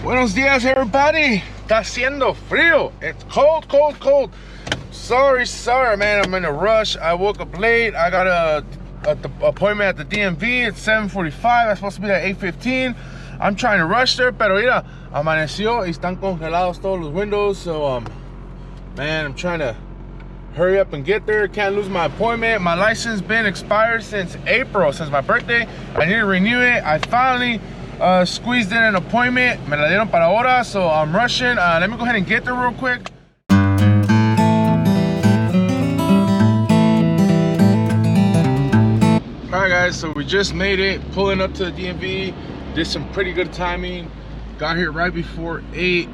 Buenos dias, everybody. Está haciendo frío. It's cold, cold, cold. Sorry, man. I'm in a rush. I woke up late. I got a appointment at the DMV. It's 7:45. I'm supposed to be at 8:15. I'm trying to rush there, pero mira, amaneció y están congelados todos los windows. So, man, I'm trying to hurry up and get there. Can't lose my appointment. My license been expired since April, since my birthday. I need to renew it. I finally squeezed in an appointment. Me la dieron para ahora, so I'm rushing. Let me go ahead and get there real quick. Alright guys, so we just made it, pulling up to the DMV. Did some pretty good timing. Got here right before 8.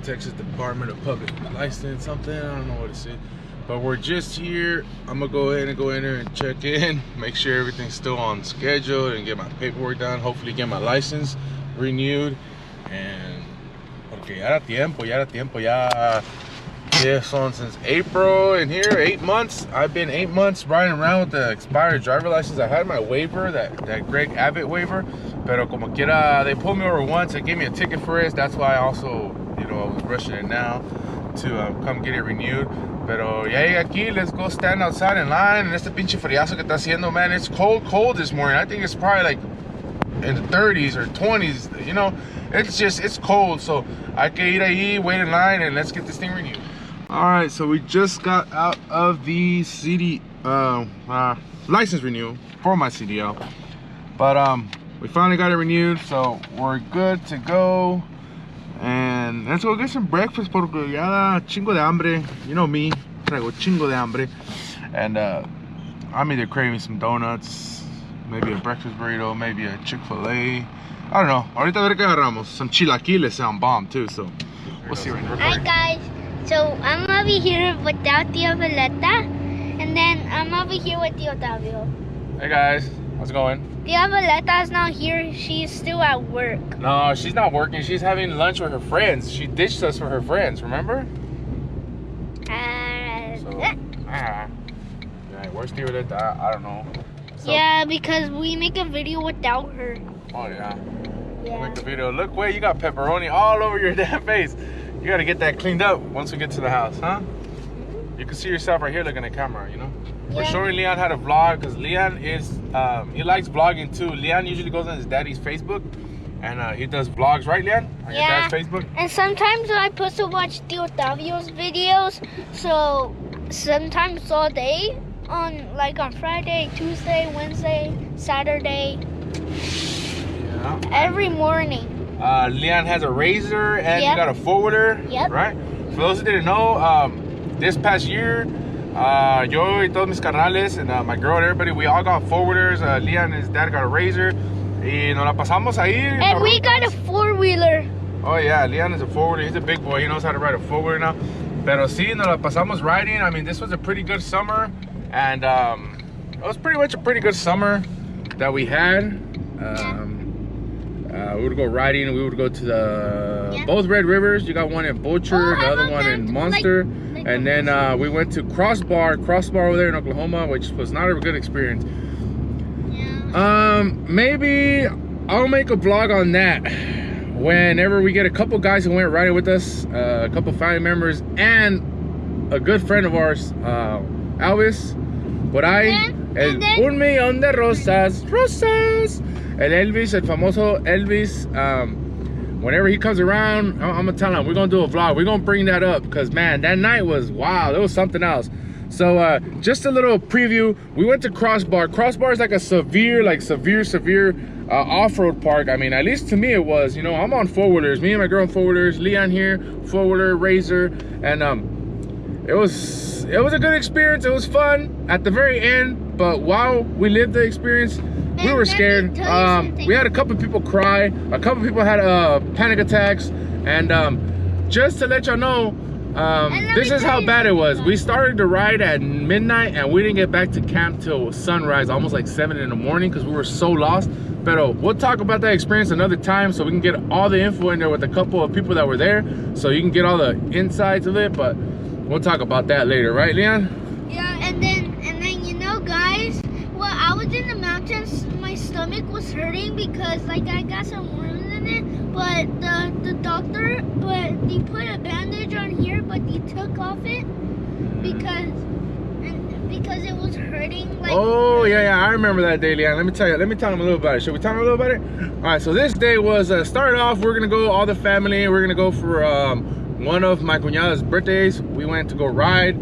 Texas Department of Public License, something, I don't know what it said. But we're just here. I'm gonna go ahead and go in there and check in, make sure everything's still on schedule and get my paperwork done, hopefully get my license renewed. And porque ya era tiempo, yeah, son, since April in here, 8 months. I've been 8 months riding around with the expired driver license. I had my waiver, that Greg Abbott waiver, pero como quiera, they pulled me over once. They gave me a ticket for it. That's why I also, I was rushing it now to come get it renewed. Pero ya llegué aquí. Let's go stand outside in line. And este pinche friazo que está haciendo, man. It's cold this morning. I think it's probably like in the 30s or 20s. It's cold. So hay que ir ahí, wait in line, and let's get this thing renewed. All right, so we just got out of the CD license renewal for my CDL, but we finally got it renewed, so we're good to go. And let's go get some breakfast porque ya da chingo de hambre. You know me, traigo chingo de hambre. And I'm either craving some donuts, maybe a breakfast burrito, maybe a Chick-fil-A. I don't know. Ahorita a ver qué agarramos. Some chilaquiles sound bomb too, so we'll see right now. Hi guys. So I'm over here without Tio Violeta, and then I'm over here with Tio Tavio. Hey guys, how's it going? Tio Violeta's not here, she's still at work. No, she's not working, she's having lunch with her friends. She ditched us for her friends, remember? Yeah, where's Tio Violeta? I don't know. So, yeah, because we make a video without her. Oh yeah. Yeah. Make a video. Look, wait, you got pepperoni all over your damn face. You gotta get that cleaned up once we get to the house, huh? You can see yourself right here looking at the camera, Yeah. We're showing Leon how to vlog because Leon is, he likes vlogging too. Leon usually goes on his daddy's Facebook and he does vlogs, right, Leon? On your dad's Facebook? And sometimes I put to watch Tio Tavio's videos, so sometimes all day, on Friday, Tuesday, Wednesday, Saturday, every morning. Leon has a razor and you got a forwarder, right? For those who didn't know, this past year, yo y todos mis carnales and my girl and everybody, we all got forwarders. Leon and his dad got a razor. Y nos la pasamos ahí. And we got a four-wheeler. Oh yeah, Leon is a forwarder. He's a big boy. He knows how to ride a forwarder now. Pero sí, nos la pasamos riding. I mean, this was a pretty good summer. And it was pretty much a pretty good summer that we had. We would go riding. We would go to the both Red Rivers. You got one in Bocher, the other one in Monster, and then we went to Crossbar over there in Oklahoma, which was not a good experience. Maybe I'll make a vlog on that whenever we get a couple guys who went riding with us, a couple family members, and a good friend of ours, Elvis. Por ahí, el 1,000,000 de rosas. El Elvis, el famoso Elvis, whenever he comes around, I'm gonna tell him we're gonna do a vlog. We're gonna bring that up because man, that night was wow. It was something else. So just a little preview. We went to Crossbar. Crossbar is like a severe off-road park. I mean, at least to me it was. I'm on four-wheelers. Me and my girl on four-wheelers. Leon here, four-wheeler, razor, and it was a good experience. It was fun at the very end, but while we lived the experience, we were scared. We had a couple people cry. A couple people had panic attacks. And just to let y'all know, this is how bad it was. We started to ride at midnight and we didn't get back to camp till sunrise, almost like 7 in the morning because we were so lost. But we'll talk about that experience another time so we can get all the info in there with a couple of people that were there so you can get all the insides of it. But we'll talk about that later, right, Leon? Yeah, and then guys, well, I was in the mountains, my stomach was hurting because I got some worms in it, but the they put a bandage on here, but they took off it because it was hurting. Like, oh yeah, I remember that day, Leanne. Let me tell them a little about it. Should we tell them a little about it? All right, so this day was started off. We're gonna go, all the family. We're gonna go for one of my cuñada's birthdays. We went to go ride,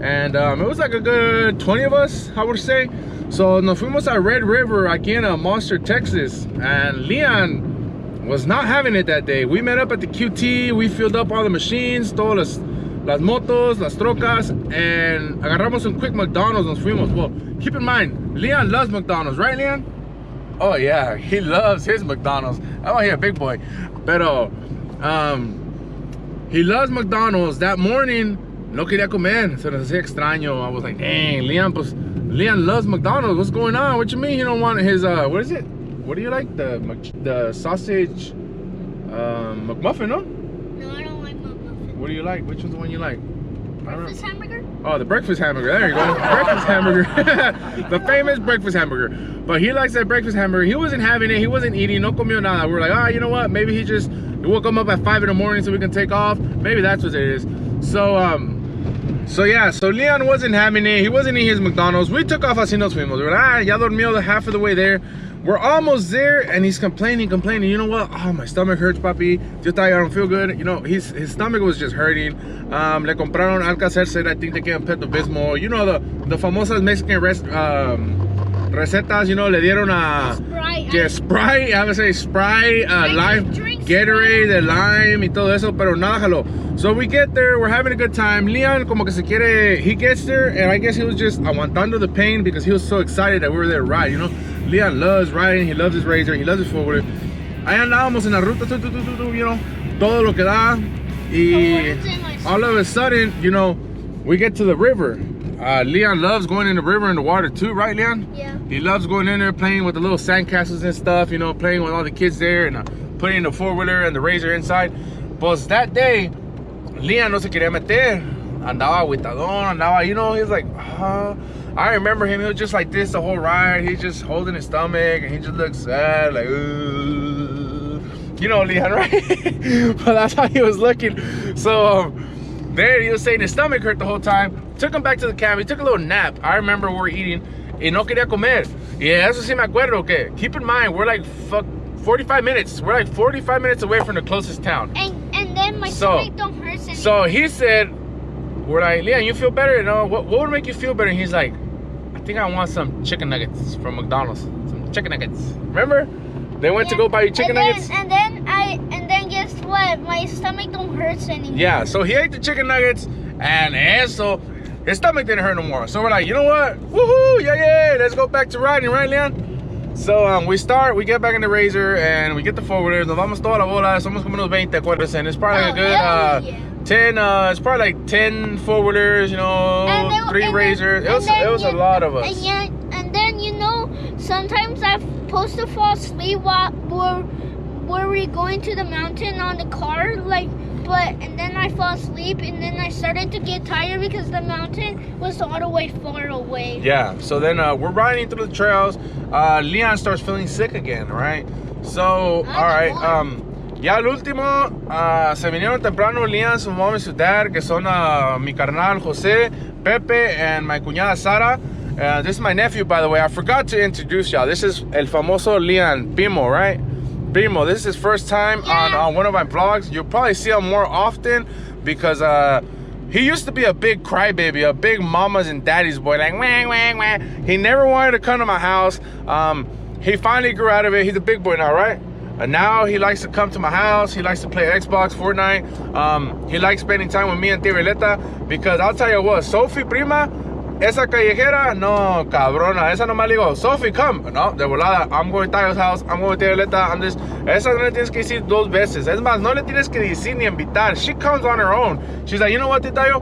and it was like a good 20 of us, I would say. So nos fuimos a Red River aquí in Monster, Texas, and Leon was not having it that day. We met up at the QT. We filled up all the machines, todas las motos, las trocas, and agarramos un quick McDonald's. Nos fuimos. Well, keep in mind, Leon loves McDonald's, right, Leon? Oh yeah, he loves his McDonald's. Oh yeah, big boy. Pero he loves McDonald's. That morning no quería comer, se nos hacía extraño. I was like, dang, Leon loves McDonald's. What's going on? What you mean you don't want his what is it? What do you like? The sausage McMuffin, no? No, I don't like McMuffin. What do you like? Which one's the one you like? Breakfast hamburger? Oh, the breakfast hamburger. There you go. Breakfast hamburger. The famous breakfast hamburger. But he likes that breakfast hamburger. He wasn't having it. He wasn't eating. No comió nada. We're like, you know what? Maybe he woke him up at 5 in the morning so we can take off. Maybe that's what it is. So yeah, so Leon wasn't having it. He wasn't eating his McDonald's. We took off así nos fuimos. We're like, ya dormió half of the way there. We're almost there, and he's complaining. You know what? Oh, my stomach hurts, papi. I don't feel good. You know, his stomach was just hurting. Le compraron Alka-Seltzer. I think they gave him Pepto-Bismol. You know, the famosas Mexican recetas, you know, le dieron a Sprite, I would say Sprite, lime, Gatorade, the lime y todo eso, pero nada jaló. So we get there, we're having a good time. Leon como que se quiere, he gets there, and I guess he was just aguantando the pain because he was so excited that we were there to ride, you know. Leon loves riding, he loves his razor, he loves his four-wheeler. Ahí andábamos en la ruta, you know, todo lo que da. Y all of a sudden, you know, we get to the river. Leon loves going in the river and the water too, right, Leon? Yeah. He loves going in there, playing with the little sandcastles and stuff, you know, playing with all the kids there, and putting the four-wheeler and the razor inside. Pues that day, Leon no se quería meter. Andaba aguitadón, andaba, you know, he was like, I remember him, he was just like this the whole ride. He's just holding his stomach, and he just looks sad, like, you know, Leon, right? But that's how he was looking. So, there he was saying his stomach hurt the whole time. Took him back to the cabin. He took a little nap. I remember we were eating y no quería comer. Y eso sí me acuerdo, okay? Keep in mind, we're like 45 minutes. We're like 45 minutes away from the closest town. And then my stomach don't hurt anymore. So he said, we're like, Leon, you feel better? You know, what would make you feel better? And he's like, I think I want some chicken nuggets from McDonald's. Some chicken nuggets. Remember? They went to go buy you chicken nuggets. And then guess what? My stomach don't hurt anymore. Yeah, so he ate the chicken nuggets, and eso, his stomach didn't hurt no more. So we're like, you know what? Woohoo! Yeah, let's go back to riding, right, Leon? So we get back in the razor, and we get the four-wheelers. Nos vamos toda la bola. Somos como unos 20, acuerdas? And it's probably a good 10. It's probably like 10 four-wheelers, you know, 3 razors. It was a lot of us. And then you know, sometimes I'm supposed to fall asleep while we're going to the mountain on the car, like. And then I fall asleep, and then I started to get tired because the mountain was all the way far away. Yeah, so then we're riding through the trails. Leon starts feeling sick again, right? So, all right. Ya al último, se vinieron temprano Leon, su mom y su dad, que son mi carnal Jose, Pepe, and my cuñada Sara. This is my nephew, by the way. I forgot to introduce y'all. This is El Famoso Leon Pimo, right? Primo, this is his first time on one of my vlogs. You'll probably see him more often because he used to be a big crybaby, a big mama's and daddy's boy, like wah, wah, wah. He never wanted to come to my house. He finally grew out of it. He's a big boy now, right? And now he likes to come to my house. He likes to play Xbox, Fortnite. He likes spending time with me and Tia Violeta because I'll tell you what, Sophie Prima, esa callejera, no, cabrona. Esa nomás le digo, Sophie, come. No, de volada, I'm going to Tayo's house, I'm going to Violeta, I'm this. Esa no le tienes que decir 2 veces. Es más, no le tienes que decir ni invitar. She comes on her own. She's like, you know what, Tayo?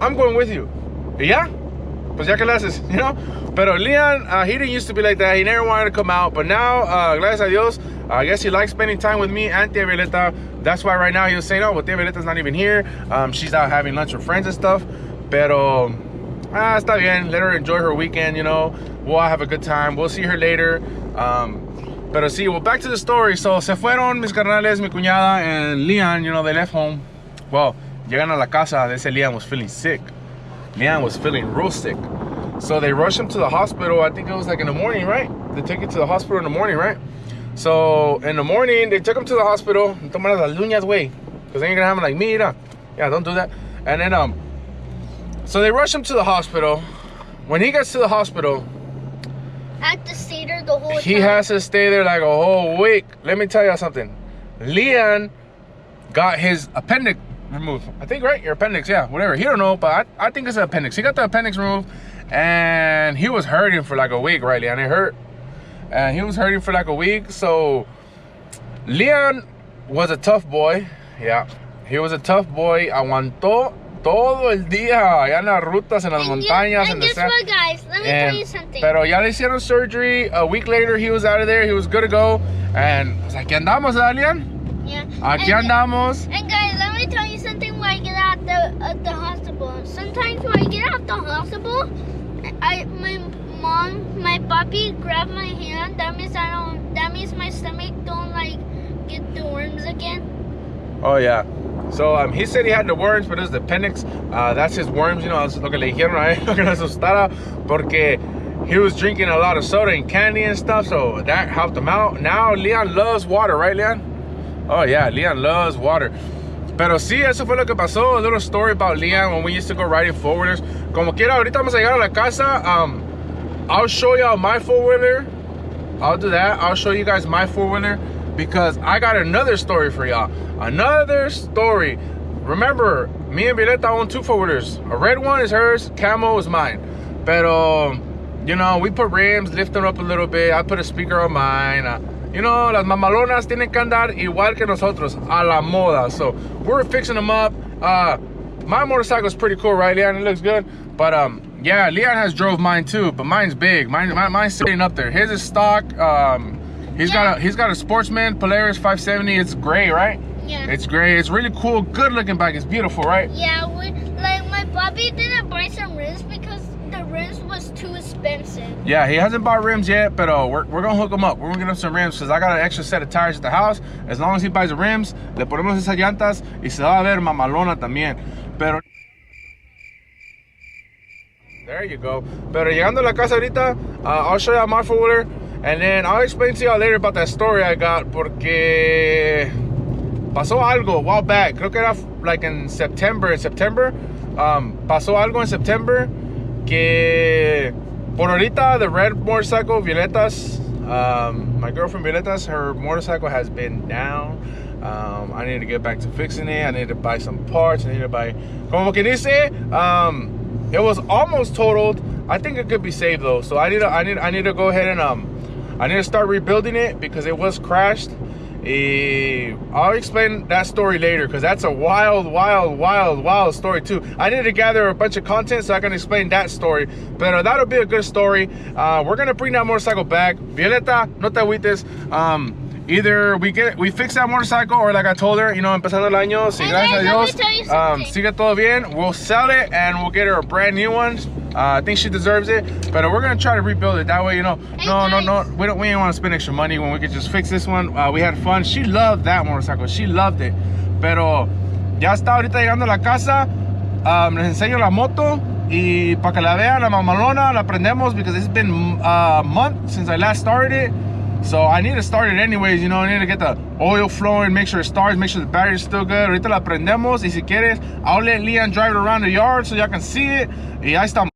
I'm going with you. Y ya, pues ya que le haces, you know? Pero Leon, he didn't used to be like that. He never wanted to come out. But now, gracias a Dios, I guess he likes spending time with me and Tia Violeta. That's why right now he was saying, oh, well, Tia Violeta's not even here. She's out having lunch with friends and stuff. Pero está bien. Let her enjoy her weekend, you know. We'll have a good time. We'll see her later. Pero sí, well, back to the story. So, se fueron mis carnales, mi cuñada, and Leon, you know, they left home. Well, llegan a la casa, they said Leon was feeling sick. Leon was feeling real sick. So they rushed him to the hospital. I think it was like in the morning, right? They took him to the hospital in the morning, right? So in the morning, they took him to the hospital. Toma las uñas, güey. Because then you're gonna have him like, mira. Yeah, don't do that. And then, so they rushed him to the hospital. When he gets to the hospital, I have to stay there the whole time. he has to stay there like a whole week. Let me tell you something. Leon got his appendix removed. I think, right? Your appendix, yeah, whatever. He don't know, but I think it's an appendix. He got the appendix removed, and he was hurting for like a week, right, Leon? It hurt. And he was hurting for like a week. So Leon was a tough boy. Yeah, he was a tough boy. Aguantó todo el día allá en las rutas, en las montañas. And guess what, guys? Let me tell you something. Pero ya le hicieron surgery. A week later, he was out of there. He was good to go. And pues aquí andamos, Leon? Yeah. Aquí andamos. And guys, let me tell you something when I get out the hospital. Sometimes when I get out the hospital, my papi grabbed my hand. That means my stomach don't like get the worms again. Oh yeah. So he said he had the worms, but it was the appendix. That's his worms, you know. That's lo que le dijeron a él, lo que le asustara, porque he was drinking a lot of soda and candy and stuff, so that helped him out. Now Leon loves water, right, Leon? Oh yeah, Leon loves water. Pero sí, eso fue lo que pasó. A little story about Leon when we used to go riding four-wheelers. Como quiera, ahorita vamos a llegar a la casa. I'll show y'all my four-wheeler. I'll do that. I'll show you guys my four-wheeler, because I got another story for y'all. Another story. Remember, me and Violeta own two four-wheelers. A red one is hers, camo is mine. Pero, you know, we put rims, lift them up a little bit. I put a speaker on mine. You know, las mamalonas tienen que andar igual que nosotros, a la moda. So, we're fixing them up. My motorcycle is pretty cool, right, Leon? It looks good. But, yeah, Leon has drove mine too, but mine's big. Mine's sitting up there. His is stock. He's got a Sportsman Polaris 570. It's gray, right? Yeah. It's gray. It's really cool. Good looking bike. It's beautiful, right? Yeah. Like my papi didn't buy some rims because the rims was too expensive. Yeah, he hasn't bought rims yet, but we're gonna hook him up. We're gonna get him some rims because I got an extra set of tires at the house. As long as he buys the rims, le ponemos esas llantas y se va a ver mamalona también. Pero there you go. Pero llegando a la casa ahorita, I'll show you my four-wheeler, and then I'll explain to y'all later about that story I got, porque pasó algo a while back. Creo que era like in September. Pasó algo en September que por ahorita the red motorcycle, Violeta's, my girlfriend Violeta's, her motorcycle has been down. I need to get back to fixing it. I need to buy some parts. I need to buy, como que dice, it was almost totaled. I think it could be saved though. So I need to go ahead and I need to start rebuilding it because it was crashed. I'll explain that story later because that's a wild story too. I need to gather a bunch of content so I can explain that story. But that'll be a good story. We're gonna bring that motorcycle back. Violeta, no te agüites. Either we fix that motorcycle, or like I told her, you know, empezando el año, si gracias a Dios, sigue todo bien, we'll sell it and we'll get her a brand new one. I think she deserves it, but we're gonna try to rebuild it. That way, you know, we ain't want to spend extra money when we could just fix this one. We had fun. She loved that motorcycle. She loved it. Pero ya está ahorita llegando a la casa. Les enseño la moto y para que la vean, la mamalona, la prendemos because it's been a month since I last started it. So I need to start it anyways, you know. I need to get the oil flowing, make sure it starts, make sure the battery's still good. Ahorita la prendemos y si quieres, I'll let Leon drive it around the yard so y'all can see it. Y ahí estamos.